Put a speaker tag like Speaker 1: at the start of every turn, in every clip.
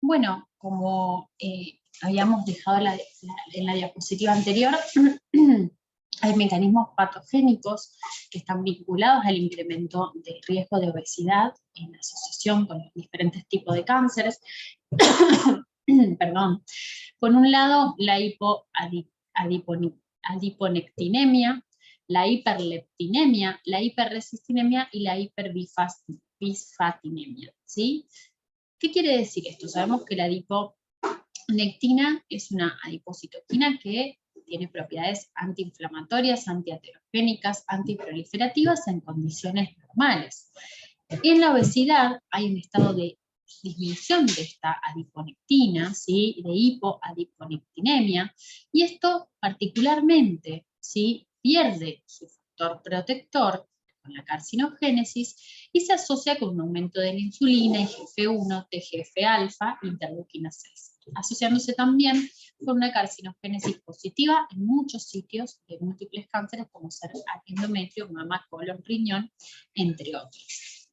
Speaker 1: Bueno, como habíamos dejado en la diapositiva anterior, hay mecanismos patogénicos que están vinculados al incremento del riesgo de obesidad en asociación con los diferentes tipos de cánceres. Perdón. Por un lado, la adiponectinemia, la hiperleptinemia, la hiperresistinemia y la hiperbisfatinemia, ¿sí? ¿Qué quiere decir esto? Sabemos que la adiponectina es una adipocitoquina que tiene propiedades antiinflamatorias, antiaterogénicas, antiproliferativas en condiciones normales. En la obesidad hay un estado de disminución de esta adiponectina, ¿sí? De hipoadiponectinemia, y esto particularmente, ¿sí? Pierde su factor protector con la carcinogénesis y se asocia con un aumento de la insulina, IGF-1, TGF-alfa, interleuquina 6, asociándose también con una carcinogénesis positiva en muchos sitios de múltiples cánceres como ser endometrio, mama, colon, riñón, entre otros.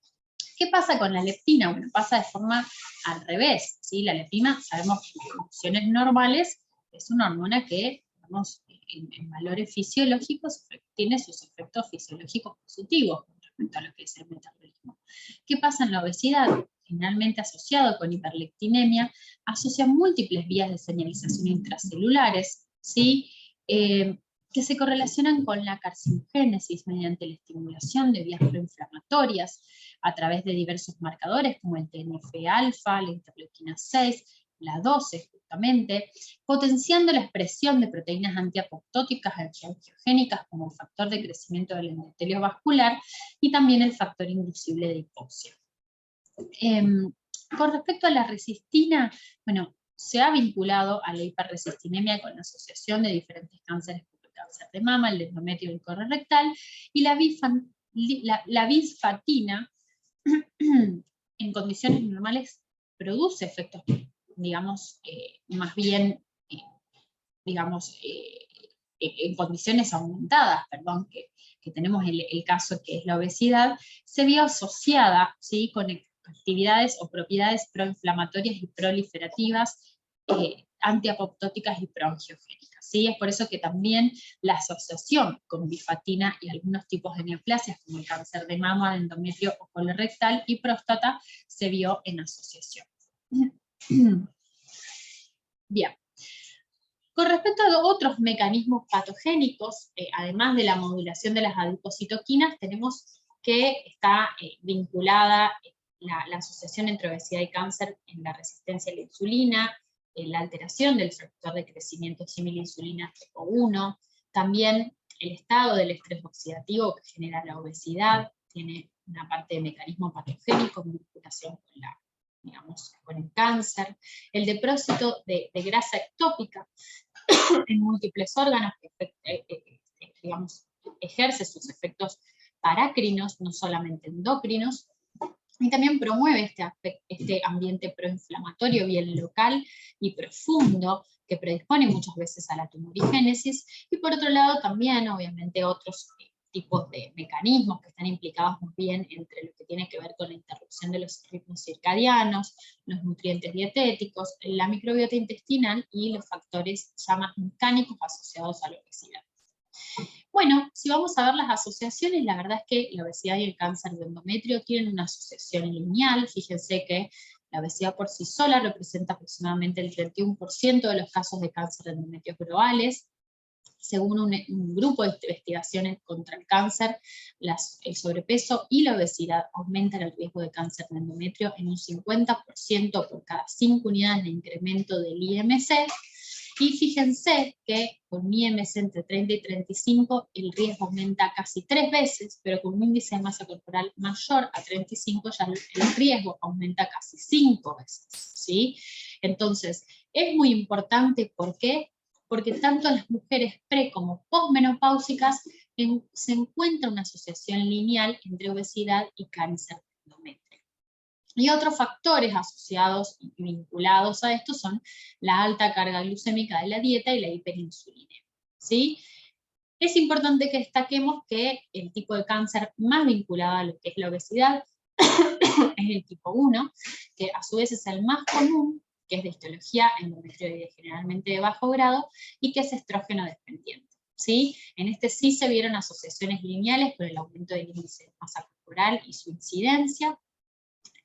Speaker 1: ¿Qué pasa con la leptina? Bueno, pasa de forma al revés, ¿sí? La leptina, sabemos que en condiciones normales es una hormona que, digamos, en valores fisiológicos tiene sus efectos fisiológicos positivos con respecto a lo que es el metabolismo. ¿Qué pasa en la obesidad? Generalmente asociado con hiperleptinemia, asocia múltiples vías de señalización intracelulares, ¿sí? Que se correlacionan con la carcinogénesis mediante la estimulación de vías proinflamatorias a través de diversos marcadores como el TNF-alfa, la interleuquina 6, la 12 justamente, potenciando la expresión de proteínas antiapoptóticas antiangiogénicas como el factor de crecimiento del endotelio vascular y también el factor inducible de hipoxia. Con respecto a la resistina, bueno, se ha vinculado a la hiperresistinemia con la asociación de diferentes cánceres como el cáncer de mama, el endometrio y el colorectal, y la bisfatina en condiciones normales produce efectos, digamos, más bien, en condiciones aumentadas, perdón, que tenemos el caso que es la obesidad, se vio asociada, ¿sí? Con actividades o propiedades proinflamatorias y proliferativas, antiapoptóticas y proangiogénicas, ¿sí? Es por eso que también la asociación con bifatina y algunos tipos de neoplasias, como el cáncer de mama, de endometrio o colorectal y próstata, se vio en asociación. Bien. Con respecto a otros mecanismos patogénicos, además de la modulación de las adipocitoquinas, tenemos que está vinculada la asociación entre obesidad y cáncer en la resistencia a la insulina, la alteración del factor de crecimiento similinsulina tipo 1, también el estado del estrés oxidativo que genera la obesidad, tiene una parte de mecanismo patogénico en vinculación con con el cáncer, el depósito de grasa ectópica en múltiples órganos que digamos, ejerce sus efectos parácrinos, no solamente endocrinos, y también promueve este ambiente proinflamatorio bien local y profundo, que predispone muchas veces a la tumorigénesis, y por otro lado también, obviamente, otros tipos de mecanismos que están implicados muy bien entre lo que tiene que ver con la interrupción de los ritmos circadianos, los nutrientes dietéticos, la microbiota intestinal y los factores ya más mecánicos asociados a la obesidad. Bueno, si vamos a ver las asociaciones, la verdad es que la obesidad y el cáncer de endometrio tienen una asociación lineal. Fíjense que la obesidad por sí sola representa aproximadamente el 31% de los casos de cáncer de endometrio globales. Según un grupo de investigaciones contra el cáncer, el sobrepeso y la obesidad aumentan el riesgo de cáncer de endometrio en un 50% por cada 5 unidades de incremento del IMC. Y fíjense que con un IMC entre 30 y 35 el riesgo aumenta casi 3 veces, pero con un índice de masa corporal mayor a 35 ya el riesgo aumenta casi 5 veces, ¿sí? Entonces, es muy importante, ¿por qué? Porque tanto en las mujeres pre como posmenopáusicas se encuentra una asociación lineal entre obesidad y cáncer de endometrio. Y otros factores asociados y vinculados a esto son la alta carga glucémica de la dieta y la hiperinsulinemia, ¿sí? Es importante que destaquemos que el tipo de cáncer más vinculado a lo que es la obesidad es el tipo 1, que a su vez es el más común, que es de histología endometrioide generalmente de bajo grado, y que es estrógeno dependiente, ¿sí? En este sí se vieron asociaciones lineales con el aumento del índice de masa corporal y su incidencia,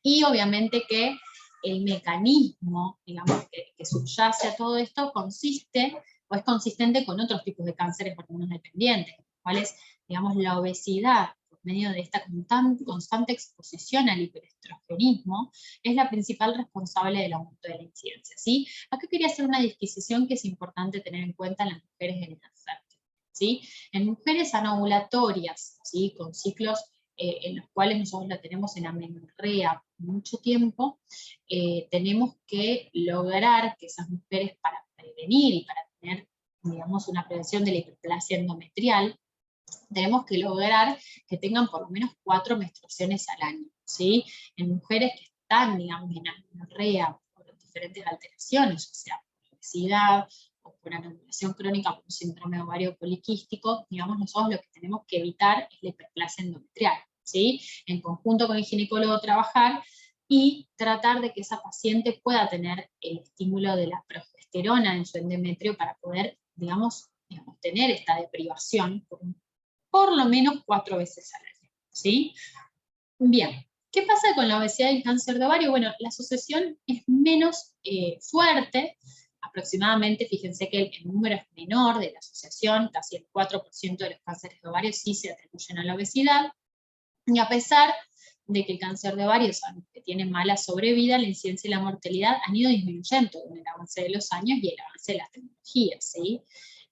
Speaker 1: y obviamente que el mecanismo, digamos, que subyace a todo esto consiste, o es consistente con otros tipos de cánceres hormonas dependientes, cuales, digamos, la obesidad, por medio de esta constante exposición al hiperestrogenismo, es la principal responsable del aumento de la incidencia, ¿sí? Acá quería hacer una disquisición que es importante tener en cuenta en las mujeres en edad fértil, ¿sí? En mujeres anovulatorias, ¿sí? Con ciclos en los cuales nosotros la tenemos en amenorrea mucho tiempo, tenemos que lograr que esas mujeres, para prevenir y para tener, digamos, una prevención de la hiperplasia endometrial, tenemos que lograr que tengan por lo menos 4 menstruaciones al año, ¿sí? En mujeres que están, digamos, en amenorrea por diferentes alteraciones, o sea, por obesidad, o por anovulación crónica, por un síndrome ovario poliquístico, digamos, nosotros lo que tenemos que evitar es la hiperplasia endometrial, ¿sí? En conjunto con el ginecólogo trabajar y tratar de que esa paciente pueda tener el estímulo de la progesterona en su endometrio para poder, digamos, tener esta deprivación por lo menos 4 veces al año, ¿sí? Bien, ¿qué pasa con la obesidad y el cáncer de ovario? Bueno, la asociación es menos fuerte, aproximadamente, fíjense que el número es menor de la asociación, casi el 4% de los cánceres de ovario sí se atribuyen a la obesidad, y a pesar de que el cáncer de ovario sabemos que tiene mala sobrevida, la incidencia y la mortalidad han ido disminuyendo con el avance de los años y el avance de las tecnologías, ¿sí?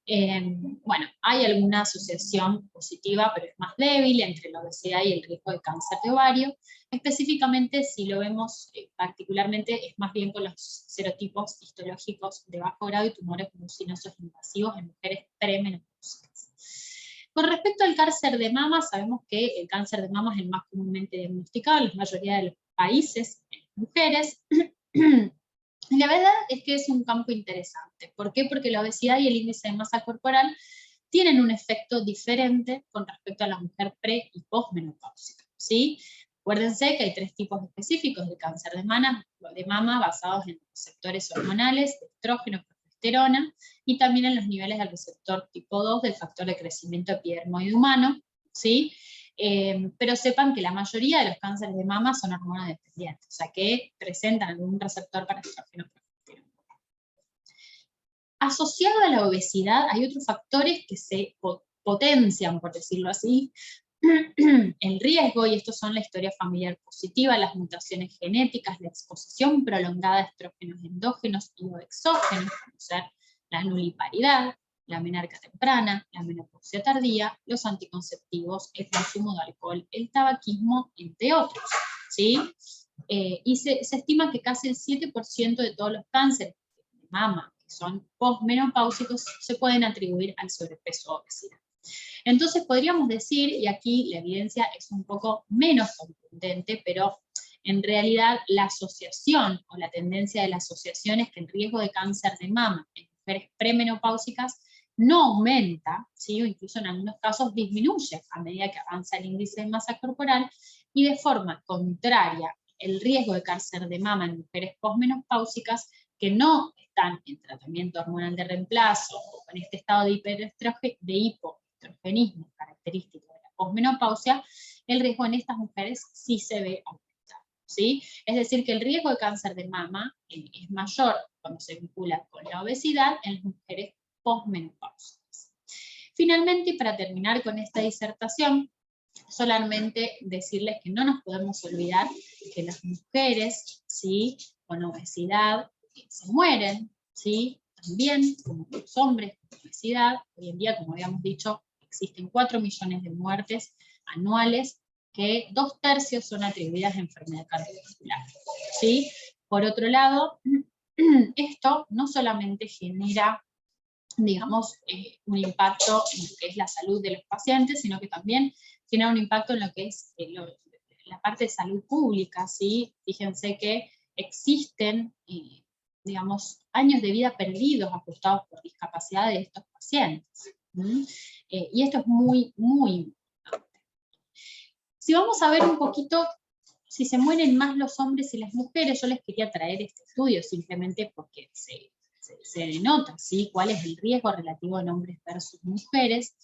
Speaker 1: Bueno, hay alguna asociación positiva, pero es más débil, entre la obesidad y el riesgo de cáncer de ovario. Específicamente, si lo vemos particularmente, es más bien con los serotipos histológicos de bajo grado y tumores mucinosos invasivos en mujeres premenopausales. Con respecto al cáncer de mama, sabemos que el cáncer de mama es el más comúnmente diagnosticado en la mayoría de los países en mujeres. Y la verdad es que es un campo interesante. ¿Por qué? Porque la obesidad y el índice de masa corporal tienen un efecto diferente con respecto a la mujer pre- y posmenopáusica, ¿sí? Acuérdense que hay 3 tipos específicos de cáncer de mama basados en receptores hormonales, estrógeno, progesterona, y también en los niveles del receptor tipo 2 del factor de crecimiento epidermoide humano, ¿sí? Pero sepan que la mayoría de los cánceres de mama son hormonodependientes, o sea que presentan algún receptor para estrógeno. Asociado a la obesidad hay otros factores que se potencian, por decirlo así, el riesgo, y estos son la historia familiar positiva, las mutaciones genéticas, la exposición prolongada a estrógenos endógenos y o exógenos, como ser la nuliparidad, la menarca temprana, la menopausia tardía, los anticonceptivos, el consumo de alcohol, el tabaquismo, entre otros, ¿sí? Y se estima que casi el 7% de todos los cánceres de mama que son posmenopáusicos se pueden atribuir al sobrepeso o obesidad. Entonces podríamos decir, y aquí la evidencia es un poco menos contundente, pero en realidad la asociación o la tendencia de la asociación es que el riesgo de cáncer de mama en mujeres premenopáusicas no aumenta, ¿sí? O incluso en algunos casos disminuye a medida que avanza el índice de masa corporal, y de forma contraria, el riesgo de cáncer de mama en mujeres posmenopáusicas que no están en tratamiento hormonal de reemplazo o en este estado de hipoestrogenismo característico de la posmenopausia, el riesgo en estas mujeres sí se ve aumentado, ¿sí? Es decir, que el riesgo de cáncer de mama es mayor cuando se vincula con la obesidad en las mujeres posmenopáusicas. Finalmente, y para terminar con esta disertación, solamente decirles que no nos podemos olvidar que las mujeres, ¿sí?, con obesidad se mueren, ¿sí?, también como los hombres con obesidad. Hoy en día, como habíamos dicho, existen 4 millones de muertes anuales, que 2/3 son atribuidas a enfermedad cardiovascular, ¿sí? Por otro lado, esto no solamente genera, digamos, un impacto en lo que es la salud de los pacientes, sino que también tiene un impacto en lo que es la parte de salud pública, ¿sí? Fíjense que existen, digamos, años de vida perdidos ajustados por discapacidad de estos pacientes. Y esto es muy, muy importante. Si vamos a ver un poquito si se mueren más los hombres y las mujeres. Yo les quería traer este estudio simplemente porque se denota, ¿sí?, cuál es el riesgo relativo en hombres versus mujeres.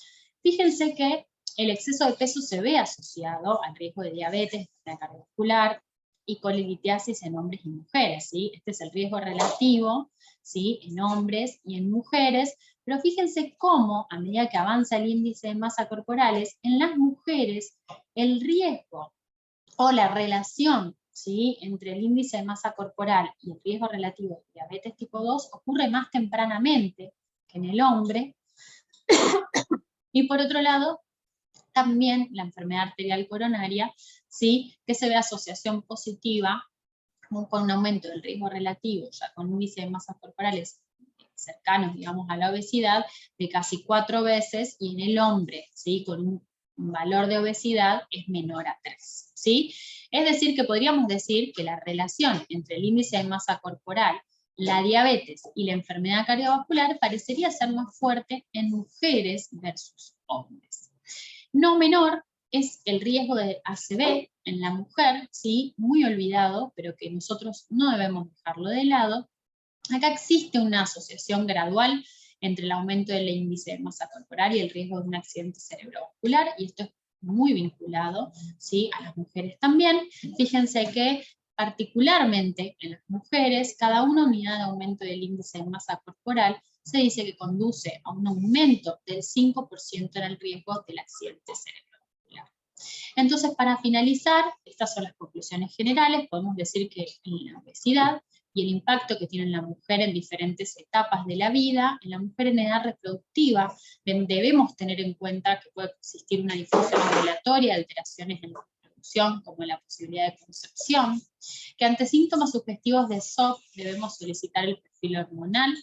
Speaker 1: Fíjense que el exceso de peso se ve asociado al riesgo de diabetes, enfermedad cardiovascular y colelitiasis en hombres y mujeres, ¿sí? Este es el riesgo relativo, ¿sí?, en hombres y en mujeres, pero fíjense cómo, a medida que avanza el índice de masa corporales, en las mujeres el riesgo o la relación, ¿sí?, entre el índice de masa corporal y el riesgo relativo de diabetes tipo 2 ocurre más tempranamente que en el hombre. Y por otro lado, también la enfermedad arterial coronaria, ¿sí?, que se ve asociación positiva con un aumento del riesgo relativo, ya con índice de masas corporales cercanos, digamos, a la obesidad, de casi 4 veces, y en el hombre, ¿sí?, con un valor de obesidad es menor a 3, ¿sí? Es decir, que podríamos decir que la relación entre el índice de masa corporal, la diabetes y la enfermedad cardiovascular parecería ser más fuerte en mujeres versus hombres. No menor es el riesgo de ACV en la mujer, ¿sí?, muy olvidado, pero que nosotros no debemos dejarlo de lado. Acá existe una asociación gradual entre el aumento del índice de masa corporal y el riesgo de un accidente cerebrovascular, y esto es muy vinculado, ¿sí?, a las mujeres también. Fíjense que particularmente en las mujeres, cada una unidad de aumento del índice de masa corporal se dice que conduce a un aumento del 5% en el riesgo del accidente cerebrovascular. Entonces, para finalizar, estas son las conclusiones generales. Podemos decir que en la obesidad y el impacto que tiene en la mujer en diferentes etapas de la vida, en la mujer en edad reproductiva, debemos tener en cuenta que puede existir una disfunción ovulatoria, alteraciones en la reproducción, como la posibilidad de concepción, que ante síntomas sugestivos de SOP debemos solicitar el perfil hormonal,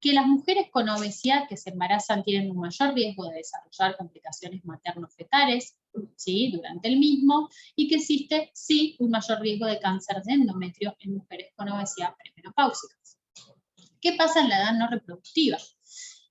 Speaker 1: que las mujeres con obesidad que se embarazan tienen un mayor riesgo de desarrollar complicaciones materno-fetales, ¿sí?, durante el mismo, y que existe, sí, un mayor riesgo de cáncer de endometrio en mujeres con obesidad premenopáusicas. ¿Qué pasa en la edad no reproductiva?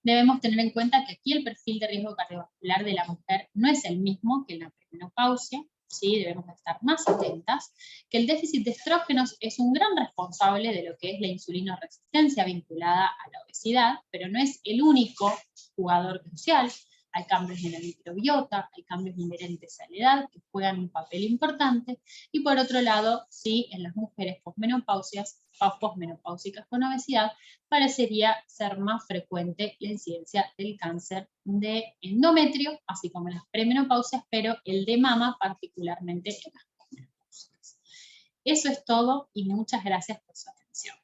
Speaker 1: Debemos tener en cuenta que aquí el perfil de riesgo cardiovascular de la mujer no es el mismo que en la premenopausia, ¿sí?, debemos estar más atentas, que el déficit de estrógenos es un gran responsable de lo que es la insulinoresistencia vinculada a la obesidad, pero no es el único jugador crucial. Hay cambios en la microbiota, hay cambios inherentes a la edad que juegan un papel importante, y por otro lado, sí, en las mujeres posmenopáusicas con obesidad, parecería ser más frecuente la incidencia del cáncer de endometrio, así como en las premenopausias, pero el de mama particularmente en las posmenopáusicas. Eso es todo y muchas gracias por su atención.